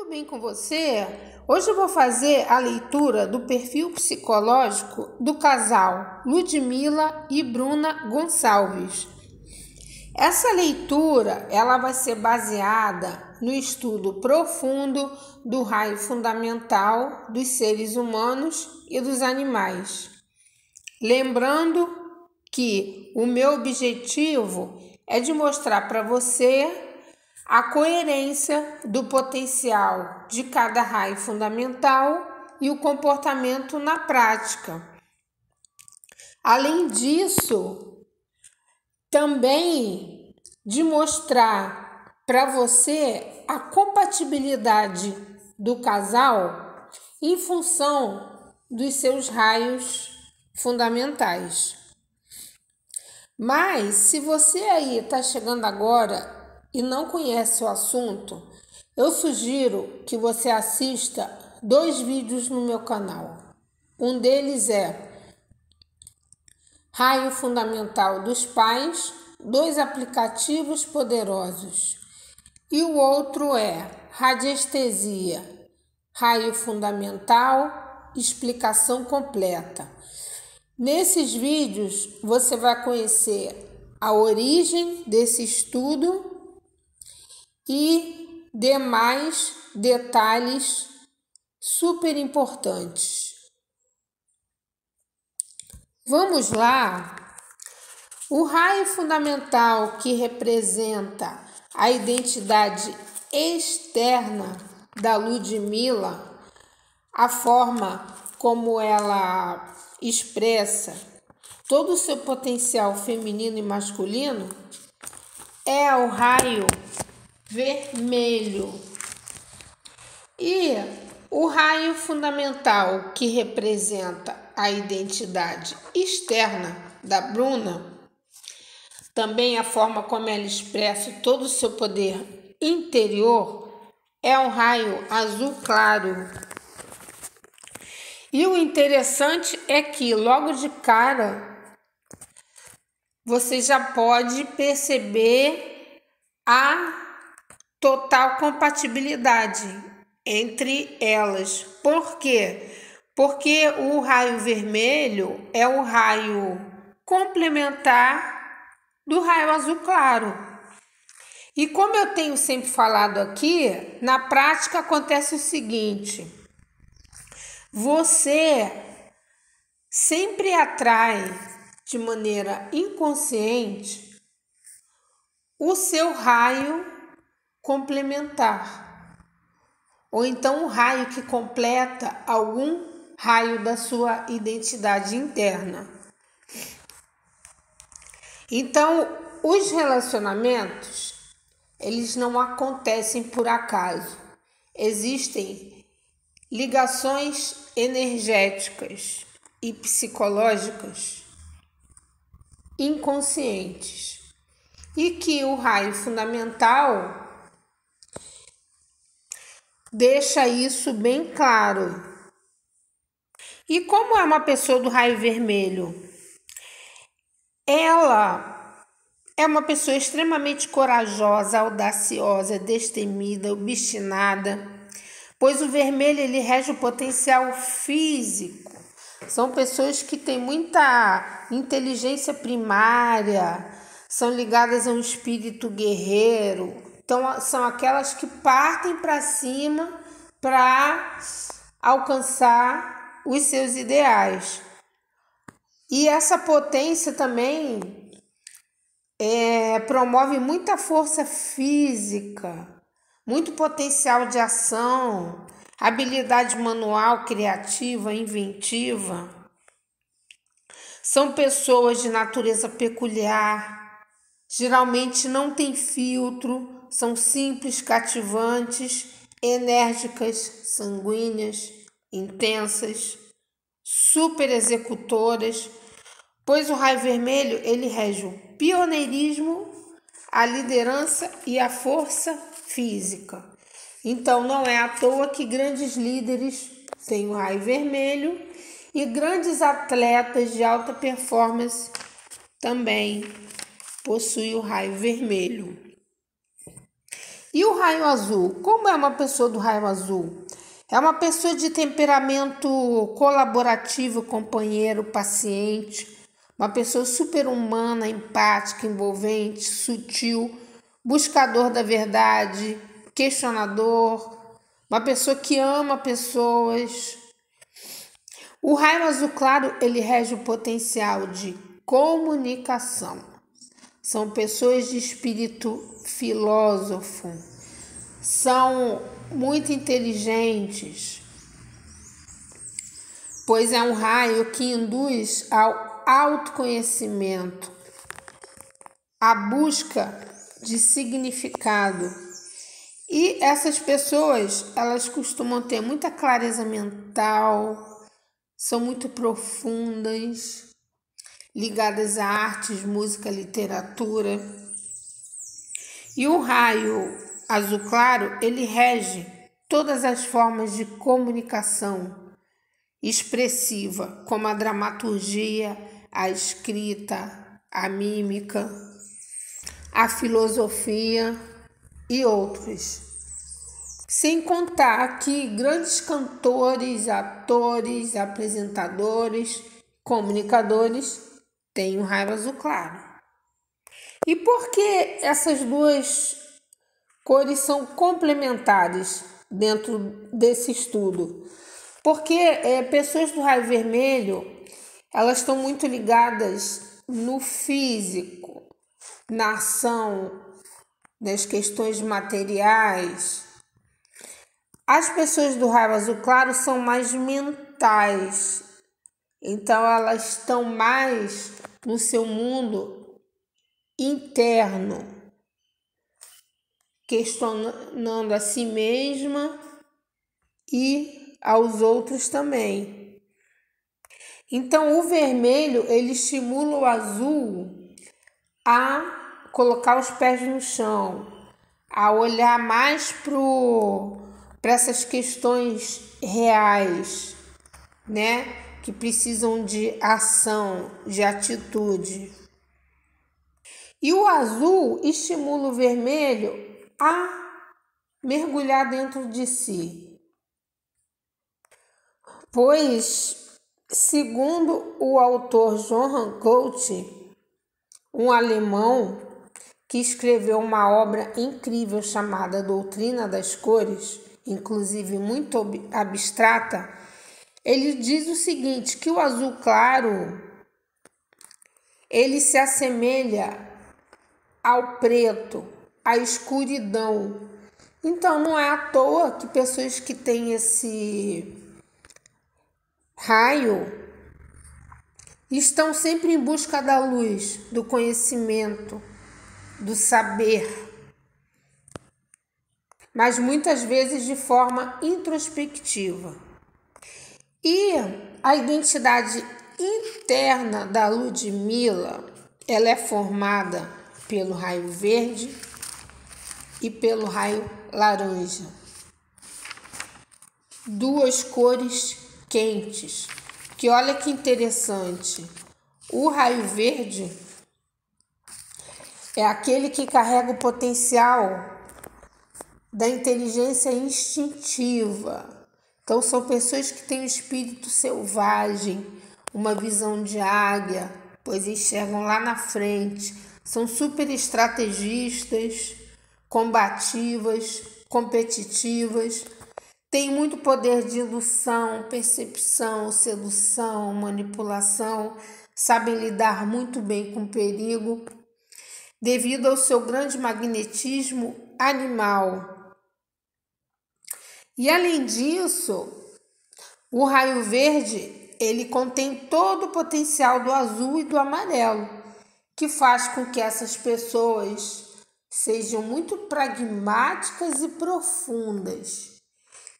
Tudo bem com você? Hoje eu vou fazer a leitura do perfil psicológico do casal Ludmila e Bruna Gonçalves. Essa leitura ela vai ser baseada no estudo profundo do raio fundamental dos seres humanos e dos animais. Lembrando que o meu objetivo é de mostrar para você a coerência do potencial de cada raio fundamental e o comportamento na prática. Além disso, também de mostrar para você a compatibilidade do casal em função dos seus raios fundamentais. Mas se você aí está chegando agora e não conhece o assunto, eu sugiro que você assista 2 vídeos no meu canal. Um deles é Raio Fundamental dos Pais, 2 aplicativos poderosos. E o outro é Radiestesia, Raio Fundamental, explicação completa. Nesses vídeos você vai conhecer a origem desse estudo e demais detalhes super importantes. Vamos lá. O raio fundamental que representa a identidade externa da Ludmila, a forma como ela expressa todo o seu potencial feminino e masculino, é o raio vermelho. E o raio fundamental que representa a identidade externa da Bruna, também a forma como ela expressa todo o seu poder interior, é um raio azul claro. E o interessante é que logo de cara você já pode perceber a total compatibilidade entre elas. Por quê? Porque o raio vermelho é o raio complementar do raio azul claro. E como eu tenho sempre falado aqui, na prática acontece o seguinte: você sempre atrai de maneira inconsciente o seu raio complementar, ou então o raio que completa algum raio da sua identidade interna. Então, os relacionamentos, eles não acontecem por acaso. Existem ligações energéticas e psicológicas inconscientes, e que o raio fundamental deixa isso bem claro. E como é uma pessoa do raio vermelho? Ela é uma pessoa extremamente corajosa, audaciosa, destemida, obstinada, pois o vermelho ele rege o potencial físico. São pessoas que têm muita inteligência primária, são ligadas a um espírito guerreiro. Então, são aquelas que partem para cima para alcançar os seus ideais. E essa potência também promove muita força física, muito potencial de ação, habilidade manual, criativa, inventiva. São pessoas de natureza peculiar, geralmente não têm filtro, são simples, cativantes, enérgicas, sanguíneas, intensas, super executoras, pois o raio vermelho ele rege o pioneirismo, a liderança e a força física. Então não é à toa que grandes líderes têm o raio vermelho e grandes atletas de alta performance também possuem o raio vermelho. E o raio azul? Como é uma pessoa do raio azul? É uma pessoa de temperamento colaborativo, companheiro, paciente, uma pessoa super-humana, empática, envolvente, sutil, buscador da verdade, questionador, uma pessoa que ama pessoas. O raio azul claro, ele rege o potencial de comunicação. São pessoas de espírito filósofo, são muito inteligentes, pois é um raio que induz ao autoconhecimento, à busca de significado. E essas pessoas, elas costumam ter muita clareza mental, são muito profundas, ligadas a artes, música, literatura. E o raio azul claro, ele rege todas as formas de comunicação expressiva, como a dramaturgia, a escrita, a mímica, a filosofia e outros. Sem contar que grandes cantores, atores, apresentadores, comunicadores têm o raio azul claro. E por que essas duas cores são complementares dentro desse estudo? Porque pessoas do raio vermelho, elas estão muito ligadas no físico, na ação, nas questões materiais. As pessoas do raio azul claro são mais mentais, então elas estão mais no seu mundo interno, questionando a si mesma e aos outros também. Então, o vermelho, ele estimula o azul a colocar os pés no chão, a olhar mais para essas questões reais, né? Que precisam de ação, de atitude. E o azul estimula o vermelho a mergulhar dentro de si. Pois, segundo o autor Johann Goethe, um alemão que escreveu uma obra incrível chamada Doutrina das Cores, inclusive muito abstrata, ele diz o seguinte, que o azul claro, ele se assemelha ao preto, à escuridão. Então, não é à toa que pessoas que têm esse raio estão sempre em busca da luz, do conhecimento, do saber, mas muitas vezes de forma introspectiva. E a identidade interna da Ludmilla, ela é formada pelo raio verde e pelo raio laranja. Duas cores quentes, que olha que interessante. O raio verde é aquele que carrega o potencial da inteligência instintiva. Então, são pessoas que têm um espírito selvagem, uma visão de águia, pois enxergam lá na frente. São super estrategistas, combativas, competitivas. Têm muito poder de indução, percepção, sedução, manipulação. Sabem lidar muito bem com o perigo, devido ao seu grande magnetismo animal. E além disso, o raio verde, ele contém todo o potencial do azul e do amarelo, que faz com que essas pessoas sejam muito pragmáticas e profundas.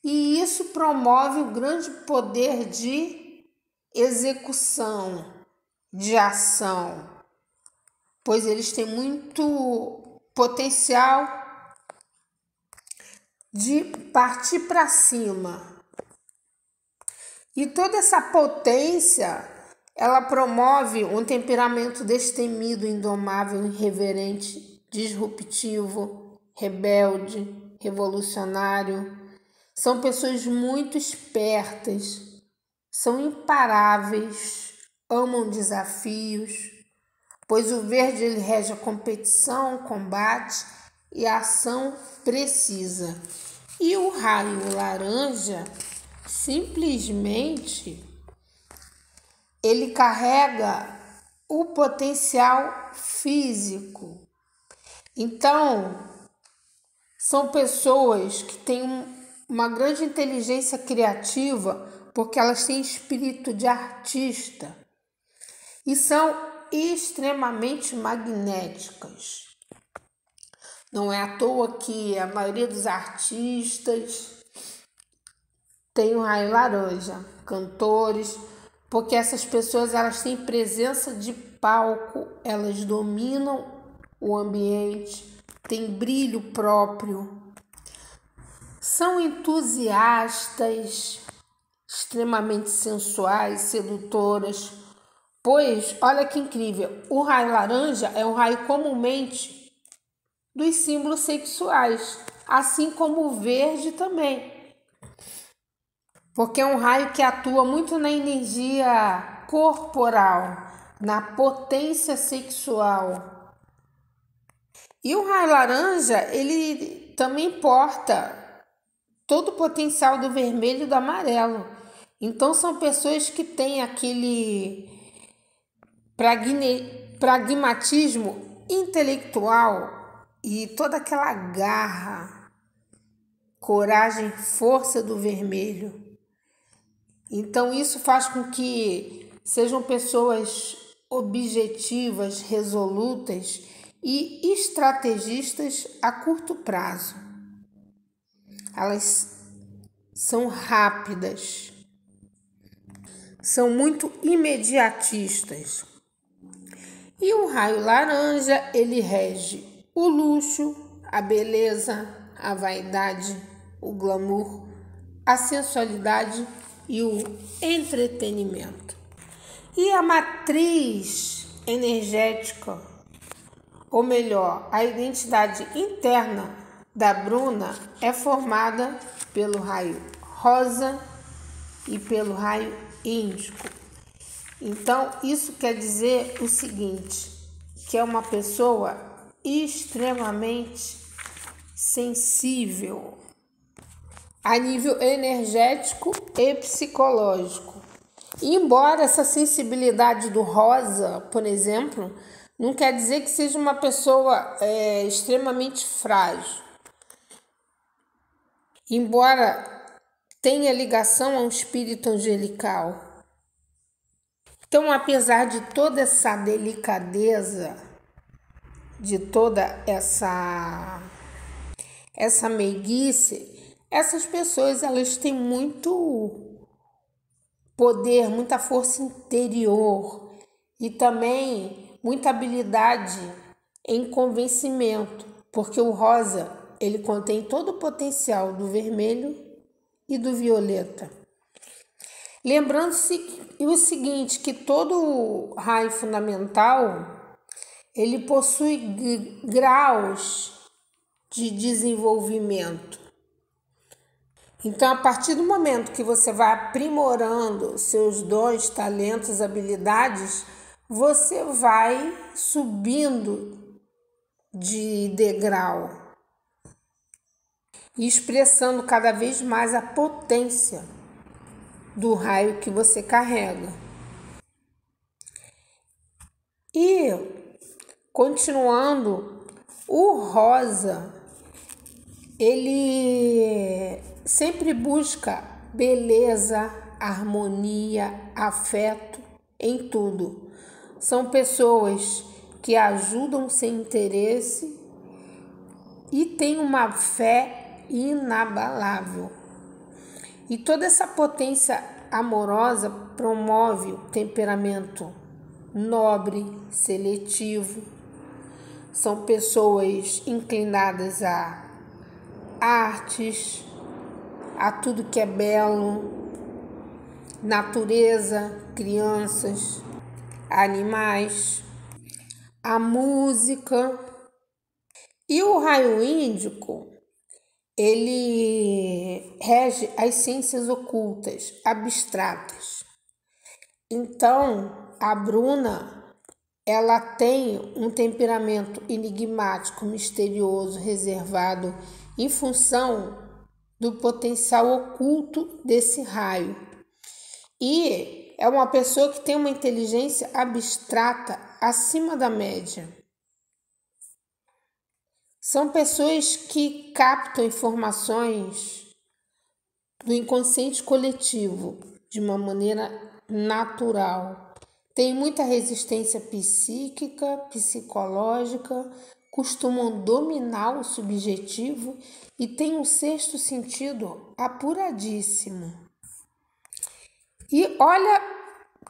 E isso promove o grande poder de execução, de ação, pois eles têm muito potencial de partir para cima. E toda essa potência, ela promove um temperamento destemido, indomável, irreverente, disruptivo, rebelde, revolucionário. São pessoas muito espertas, são imparáveis, amam desafios, pois o verde ele rege a competição, o combate e a ação precisa. E o raio laranja, simplesmente, ele carrega o potencial físico. Então, são pessoas que têm uma grande inteligência criativa, porque elas têm espírito de artista e são extremamente magnéticas. Não é à toa que a maioria dos artistas tem o raio laranja, cantores, porque essas pessoas elas têm presença de palco, elas dominam o ambiente, têm brilho próprio, são entusiastas, extremamente sensuais, sedutoras, pois, olha que incrível, o raio laranja é um raio comumente dos símbolos sexuais, assim como o verde também, porque é um raio que atua muito na energia corporal, na potência sexual. E o raio laranja, ele também porta todo o potencial do vermelho e do amarelo. Então são pessoas que têm aquele pragmatismo intelectual e toda aquela garra, coragem, força do vermelho. Então isso faz com que sejam pessoas objetivas, resolutas e estrategistas a curto prazo. Elas são rápidas, são muito imediatistas. E o raio laranja, ele rege o luxo, a beleza, a vaidade, o glamour, a sensualidade e o entretenimento. E a matriz energética, ou melhor, a identidade interna da Bruna é formada pelo raio rosa e pelo raio índico. Então, isso quer dizer o seguinte, que é uma pessoa extremamente sensível a nível energético e psicológico. E embora essa sensibilidade do rosa, por exemplo, não quer dizer que seja uma pessoa extremamente frágil. Embora tenha ligação a um espírito angelical. Então, apesar de toda essa delicadeza, de toda essa meiguice, essas pessoas elas têm muito poder, muita força interior e também muita habilidade em convencimento, porque o rosa ele contém todo o potencial do vermelho e do violeta. Lembrando-se o seguinte, que todo raio fundamental, ele possui graus de desenvolvimento. Então, a partir do momento que você vai aprimorando seus dons, talentos, habilidades, você vai subindo de degrau e expressando cada vez mais a potência do raio que você carrega. E, continuando, o rosa, ele sempre busca beleza, harmonia, afeto em tudo. São pessoas que ajudam sem interesse e têm uma fé inabalável. E toda essa potência amorosa promove o temperamento nobre, seletivo. São pessoas inclinadas a artes, a tudo que é belo, natureza, crianças, animais, a música. E o raio índico, ele rege as ciências ocultas, abstratas. Então, a Bruna, ela tem um temperamento enigmático, misterioso, reservado, em função do potencial oculto desse raio. E é uma pessoa que tem uma inteligência abstrata acima da média. São pessoas que captam informações do inconsciente coletivo de uma maneira natural. Tem muita resistência psíquica, psicológica, costumam dominar o subjetivo e tem um sexto sentido apuradíssimo. E olha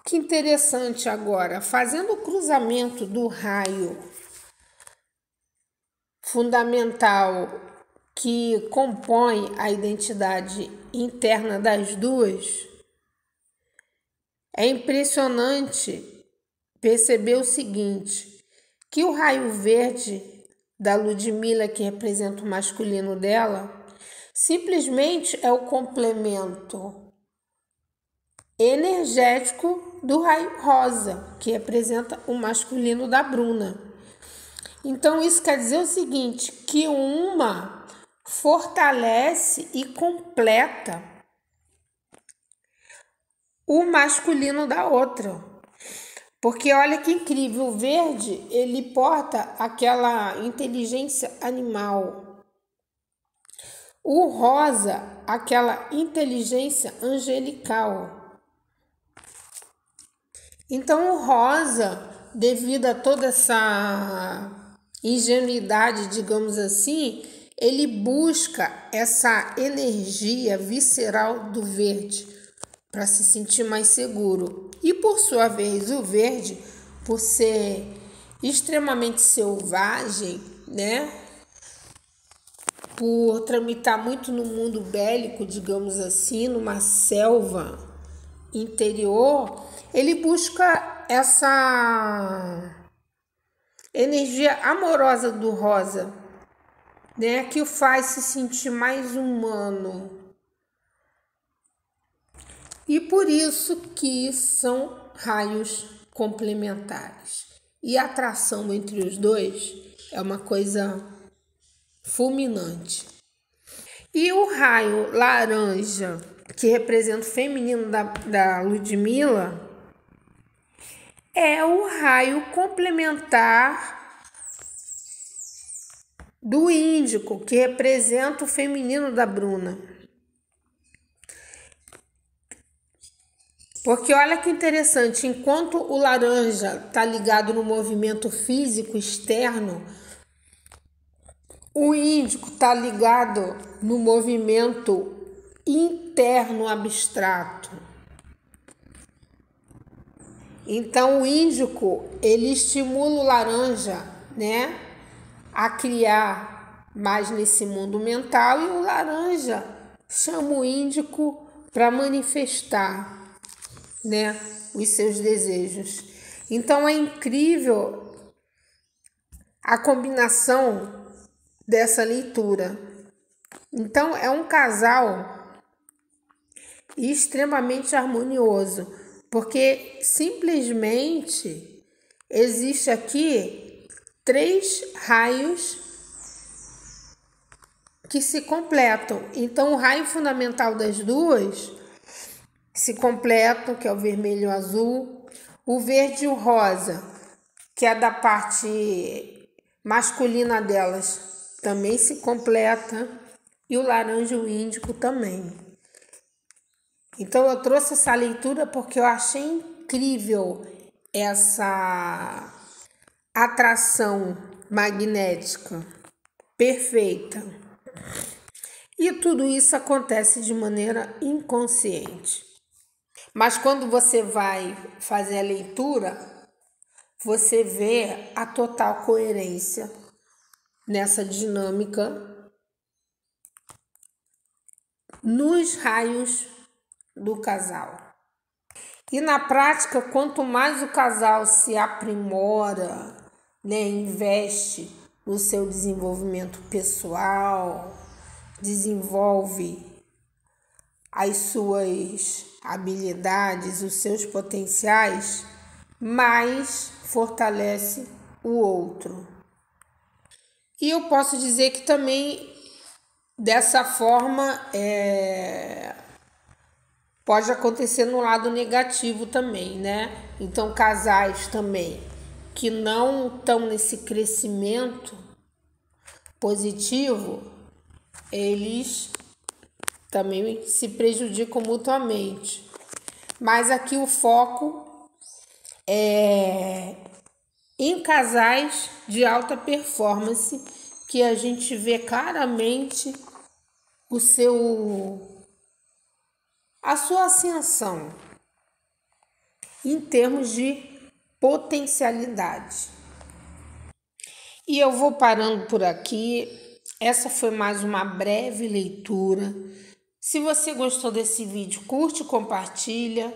que interessante agora, fazendo o cruzamento do raio fundamental que compõe a identidade interna das duas, é impressionante perceber o seguinte, que o raio verde da Ludmilla, que representa o masculino dela, simplesmente é o complemento energético do raio rosa, que representa o masculino da Bruna. Então, isso quer dizer o seguinte, que uma fortalece e completa o masculino da outra. Porque olha que incrível, o verde, ele porta aquela inteligência animal. O rosa, aquela inteligência angelical. Então, o rosa, devido a toda essa ingenuidade, digamos assim, ele busca essa energia visceral do verde para se sentir mais seguro. E por sua vez, o verde, por ser extremamente selvagem, né? Por tramitar muito no mundo bélico, digamos assim, numa selva interior, ele busca essa energia amorosa do rosa, né, que o faz se sentir mais humano. E por isso que são raios complementares. E a atração entre os dois é uma coisa fulminante. E o raio laranja, que representa o feminino da Ludmilla, é o raio complementar do índico, que representa o feminino da Bruna. Porque olha que interessante, enquanto o laranja está ligado no movimento físico externo, o índico está ligado no movimento interno abstrato. Então, o índico, ele estimula o laranja, né, a criar mais nesse mundo mental, e o laranja chama o índico para manifestar, né, os seus desejos. Então, é incrível a combinação dessa leitura. Então, é um casal extremamente harmonioso, porque simplesmente existe aqui 3 raios que se completam. Então, o raio fundamental das duas se completam, que é o vermelho e o azul, o verde e o rosa, que é da parte masculina delas, também se completa, e o laranja e o índico também. Então, eu trouxe essa leitura porque eu achei incrível essa atração magnética perfeita. E tudo isso acontece de maneira inconsciente. Mas quando você vai fazer a leitura, você vê a total coerência nessa dinâmica nos raios do casal. E na prática, quanto mais o casal se aprimora, né, investe no seu desenvolvimento pessoal, desenvolve as suas habilidades, os seus potenciais, mais fortalece o outro. E eu posso dizer que também dessa forma pode acontecer no lado negativo também, né? Então, casais também que não estão nesse crescimento positivo, eles também se prejudicam mutuamente. Mas aqui o foco é em casais de alta performance, que a gente vê claramente a sua ascensão em termos de potencialidade. E eu vou parando por aqui. Essa foi mais uma breve leitura. Se você gostou desse vídeo, curte, compartilha.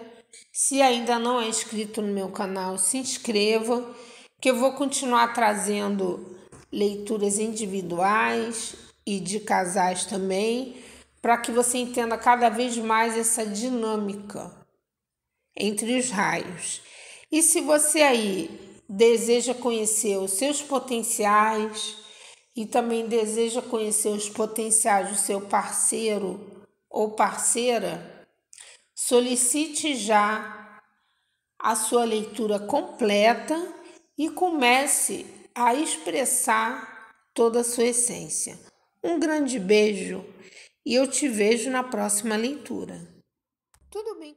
Se ainda não é inscrito no meu canal, se inscreva, que eu vou continuar trazendo leituras individuais e de casais também, para que você entenda cada vez mais essa dinâmica entre os raios. E se você aí deseja conhecer os seus potenciais e também deseja conhecer os potenciais do seu parceiro ou parceira, solicite já a sua leitura completa e comece a expressar toda a sua essência. Um grande beijo e eu te vejo na próxima leitura. Tudo bem?